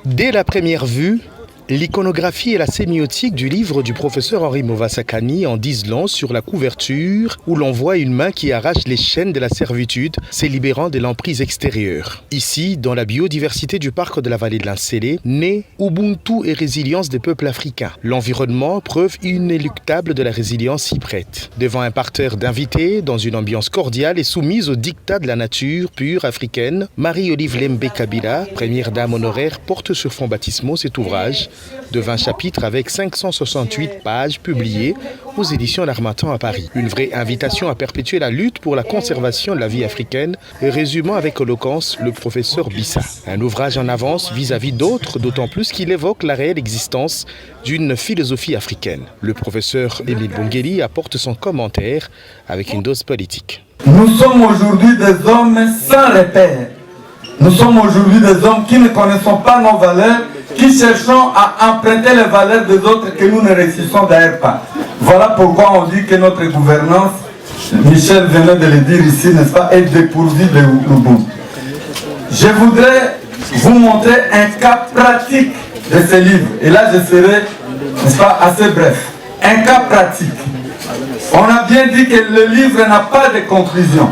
Dès la première vue, l'iconographie et la sémiotique du livre du professeur Henri Movasakani en disent long sur la couverture où l'on voit une main qui arrache les chaînes de la servitude, se libérant de l'emprise extérieure. Ici, dans la biodiversité du parc de la vallée de l'Insélé, naît Ubuntu et résilience des peuples africains. L'environnement, preuve inéluctable de la résilience, s'y prête. Devant un parterre d'invités, dans une ambiance cordiale et soumise au dictat de la nature pure africaine, Marie-Olive Lembe Kabila, première dame honoraire, porte sur fond baptismaux cet ouvrage de 20 chapitres avec 568 pages publiées aux éditions L'Harmattan à Paris. Une vraie invitation à perpétuer la lutte pour la conservation de la vie africaine, résumant avec éloquence le professeur Bissa. Un ouvrage en avance vis-à-vis d'autres, d'autant plus qu'il évoque la réelle existence d'une philosophie africaine. Le professeur Émile Bongeli apporte son commentaire avec une dose politique. Nous sommes aujourd'hui des hommes sans repère. Nous sommes aujourd'hui des hommes qui ne connaissons pas nos valeurs, qui cherchons à emprunter les valeurs des autres que nous ne réussissons d'ailleurs pas. Voilà pourquoi on dit que notre gouvernance, Michel venait de le dire ici, n'est-ce pas, est dépourvue de l'Ubuntu. Je voudrais vous montrer un cas pratique de ce livre. Et là, je serai, n'est-ce pas, assez bref. Un cas pratique. On a bien dit que le livre n'a pas de conclusion.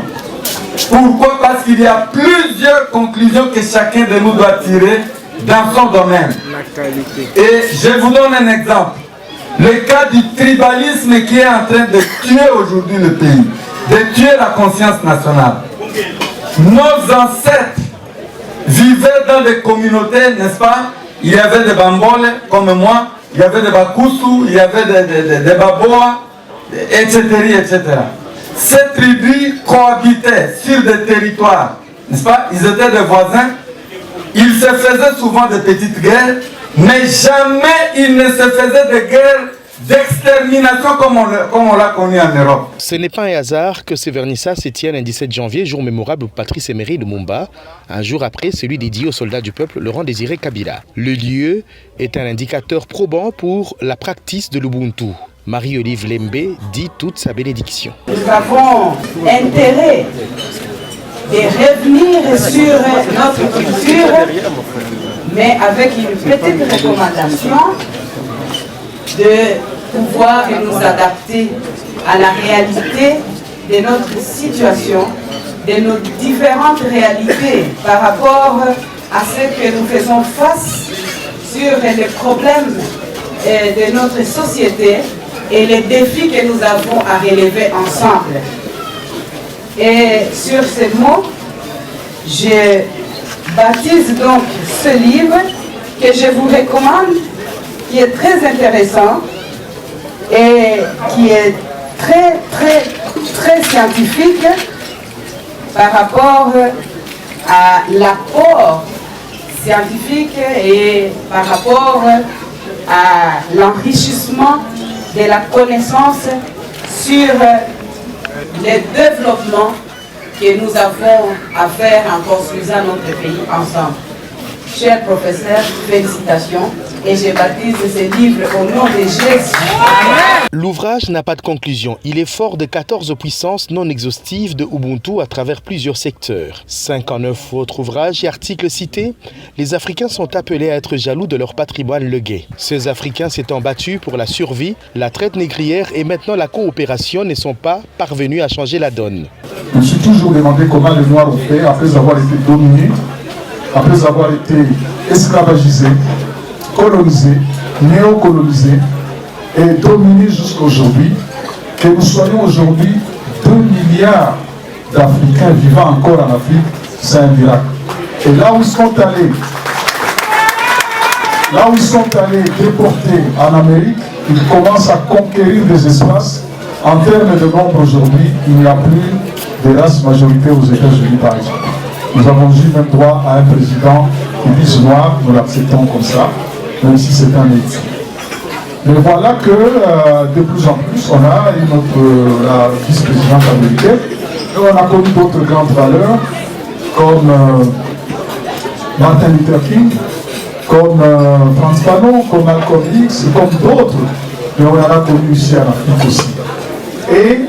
Pourquoi? Parce qu'il y a plusieurs conclusions que chacun de nous doit tirer dans son domaine. Et je vous donne un exemple. Le cas du tribalisme qui est en train de tuer aujourd'hui le pays, de tuer la conscience nationale. Nos ancêtres vivaient dans des communautés, n'est-ce pas? Il y avait des Bamboles comme moi, il y avait des Bakusu, il y avait des Baboa, etc., etc. Ces tribus cohabitaient sur des territoires, n'est-ce pas? Ils étaient des voisins. Il se faisait souvent de petites guerres, mais jamais il ne se faisait de guerres d'extermination comme on l'a connu en Europe. Ce n'est pas un hasard que ce vernissage se tienne un 17 janvier, jour mémorable pour Patrice Emery Lumumba, un jour après celui dédié aux soldats du peuple Laurent Désiré Kabila. Le lieu est un indicateur probant pour la pratique de l'Ubuntu. Marie-Olive Lembe dit toute sa bénédiction. Nous avons intérêt de revenir sur notre culture, mais avec une petite recommandation de pouvoir nous adapter à la réalité de notre situation, de nos différentes réalités par rapport à ce que nous faisons face sur les problèmes de notre société et les défis que nous avons à relever ensemble. Et sur ces mots, je baptise donc ce livre que je vous recommande, qui est très intéressant et qui est très scientifique par rapport à l'apport scientifique et par rapport à l'enrichissement de la connaissance sur le développement que nous avons à faire en construisant notre pays ensemble. Cher professeur, félicitations et je baptise ce livre au nom de Jésus. L'ouvrage n'a pas de conclusion. Il est fort de 14 puissances non exhaustives de Ubuntu à travers plusieurs secteurs. 59 autres ouvrages et articles cités, les Africains sont appelés à être jaloux de leur patrimoine légué. Ces Africains s'étant battus pour la survie, la traite négrière et maintenant la coopération ne sont pas parvenus à changer la donne. Je me suis toujours demandé comment les Noirs ont fait après avoir été dominés, après avoir été esclavagisés, colonisés, néocolonisés et dominés jusqu'à aujourd'hui, que nous soyons aujourd'hui 2 milliards d'Africains vivant encore en Afrique, c'est un miracle. Et là où ils sont allés déportés en Amérique, ils commencent à conquérir des espaces. En termes de nombre aujourd'hui, il n'y a plus de race majoritaire aux États-Unis par exemple. Nous avons eu même droit à un président qui dit noir, nous l'acceptons comme ça, même si c'est un métier. Mais voilà que de plus en plus, on a la vice-présidente américaine, et on a connu d'autres grandes valeurs, comme Martin Luther King, comme Frantz Fanon, comme Malcolm X, comme d'autres, mais on en a connu ici en Afrique aussi. Et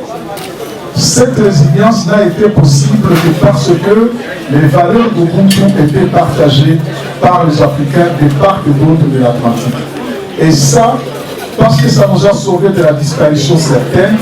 Cette résilience n'a été possible que parce que les valeurs d'Ubuntu étaient partagées par les Africains de part et d'autre de l'Atlantique. Et ça, parce que ça nous a sauvés de la disparition certaine,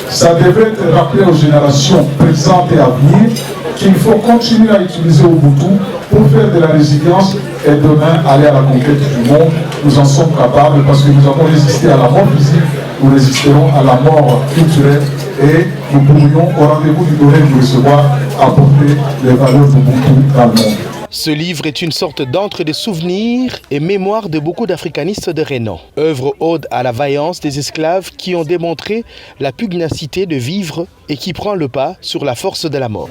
ça devait être rappelé aux générations présentes et à venir qu'il faut continuer à utiliser Ubuntu pour faire de la résilience et demain aller à la conquête du monde. Nous en sommes capables parce que nous avons résisté à la mort physique, nous résisterons à la mort culturelle et nous pourrions, au rendez-vous du donner de recevoir, apporter les valeurs d'Ubuntu dans le monde. Ce livre est une sorte d'antre de souvenirs et mémoire de beaucoup d'africanistes de Renan. Œuvre ode à la vaillance des esclaves qui ont démontré la pugnacité de vivre et qui prend le pas sur la force de la mort.